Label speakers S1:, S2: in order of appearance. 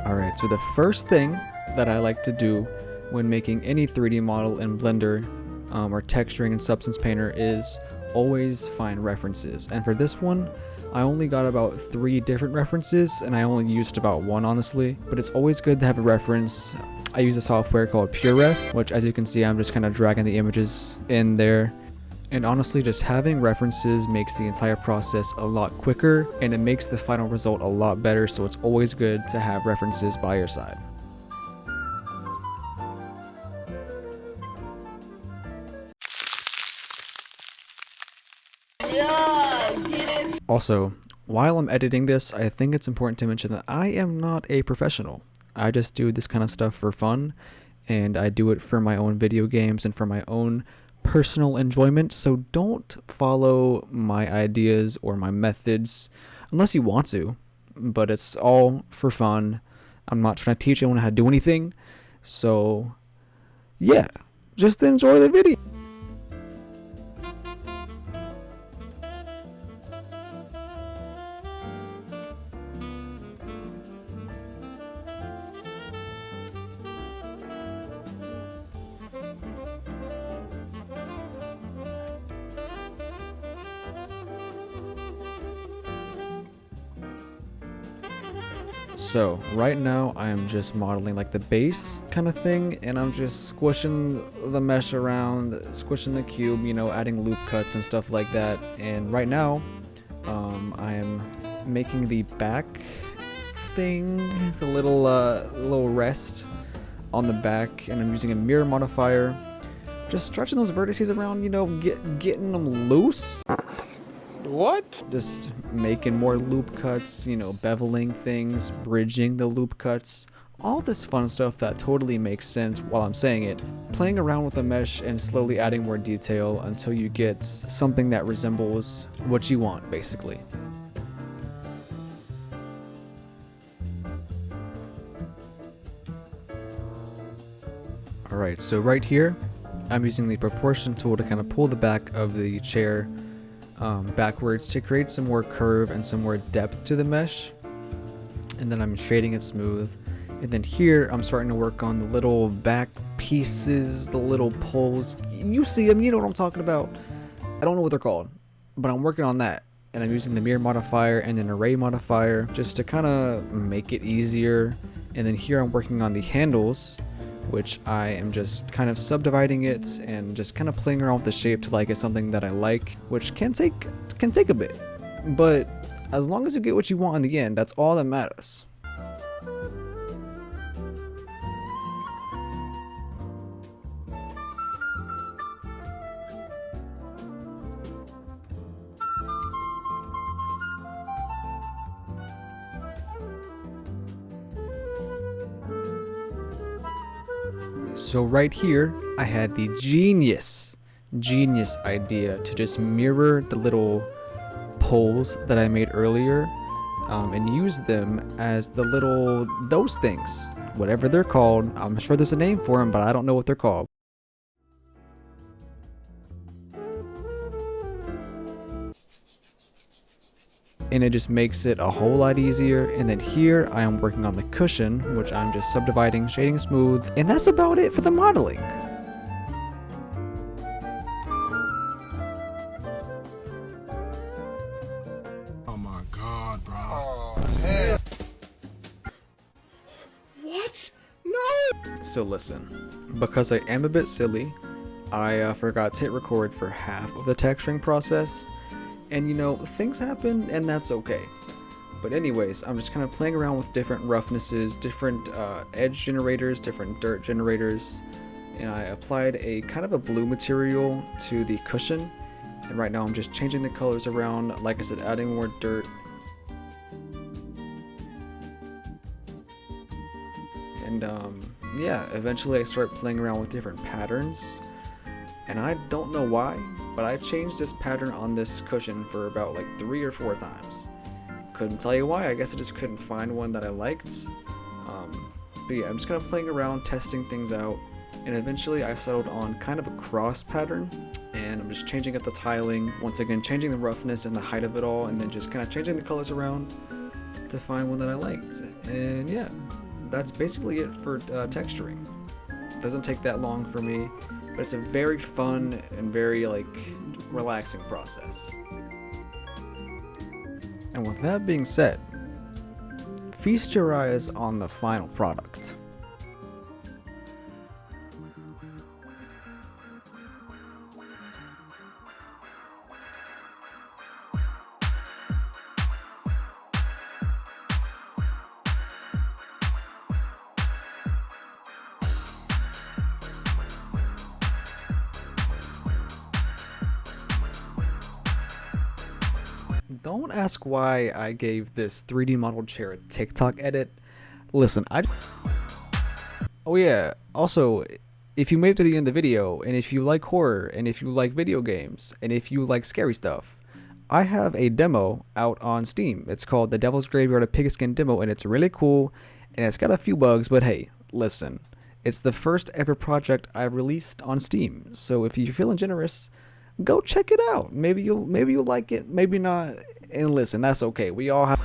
S1: Alright, so the first thing that I like to do when making any 3D model in Blender or texturing in Substance Painter is always find references. And for this one, I only got about 3 different references, and I only used about 1 honestly, but it's always good to have a reference. I use a software called PureRef, which as you can see I'm just kind of dragging the images in there. And honestly, just having references makes the entire process a lot quicker, and it makes the final result a lot better, so it's always good to have references by your side. Also, while I'm editing this, I think it's important to mention that I am not a professional. I just do this kind of stuff for fun, and I do it for my own video games and for my own personal enjoyment, so don't follow my ideas or my methods unless you want to, but it's all for fun. I'm not trying to teach anyone how to do anything, so yeah, just enjoy the video. So right now I am just modeling like the base kind of thing, and I'm just squishing the mesh around, squishing the cube, you know, adding loop cuts and stuff like that. And right now I am making the back thing, the little rest on the back, and I'm using a mirror modifier, just stretching those vertices around, you know, getting them loose. What? Just making more loop cuts, you know, beveling things, bridging the loop cuts, all this fun stuff that totally makes sense while I'm saying it. Playing around with the mesh and slowly adding more detail until you get something that resembles what you want, basically. Alright, so right here, I'm using the proportion tool to kind of pull the back of the chair backwards to create some more curve and some more depth to the mesh, and then I'm shading it smooth. And then here I'm starting to work on the little back pieces, the little pulls. You see them, you know what I'm talking about. I don't know what they're called, but I'm working on that, and I'm using the mirror modifier and an array modifier just to kind of make it easier. And then here I'm working on the handles, which I am just kind of subdividing it and just kind of playing around with the shape till I get something that I like, which can take a bit, but as long as you get what you want in the end, that's all that matters. So right here, I had the genius idea to just mirror the little poles that I made earlier and use them as those things, whatever they're called. I'm sure there's a name for them, but I don't know what they're called. And it just makes it a whole lot easier. And then here I am working on the cushion, which I'm just subdividing, shading smooth, and that's about it for the modeling.
S2: Oh my god, bro. Oh, hell. What? No!
S1: So listen, because I am a bit silly, I forgot to hit record for half of the texturing process. And you know, things happen, and that's okay. But anyways, I'm just kind of playing around with different roughnesses, different edge generators, different dirt generators. And I applied a kind of a blue material to the cushion. And right now I'm just changing the colors around, like I said, adding more dirt. And yeah, eventually I start playing around with different patterns. And I don't know why, but I changed this pattern on this cushion for about like 3 or 4 times. Couldn't tell you why, I guess I just couldn't find one that I liked. But yeah, I'm just kind of playing around, testing things out, and eventually I settled on kind of a cross pattern, and I'm just changing up the tiling, once again changing the roughness and the height of it all, and then just kind of changing the colors around to find one that I liked. And yeah, that's basically it for texturing. Doesn't take that long for me, but it's a very fun and very like relaxing process. And with that being said, feast your eyes on the final product. Don't ask why I gave this 3D model chair a TikTok edit. Listen, oh yeah, also, if you made it to the end of the video, and if you like horror, and if you like video games, and if you like scary stuff, I have a demo out on Steam. It's called The Devil's Graveyard of Pigskin Demo, and it's really cool, and it's got a few bugs, but hey, listen. It's the first ever project I've released on Steam, so if you're feeling generous, go check it out. Maybe you'll like it, maybe not. And listen, that's okay. We all have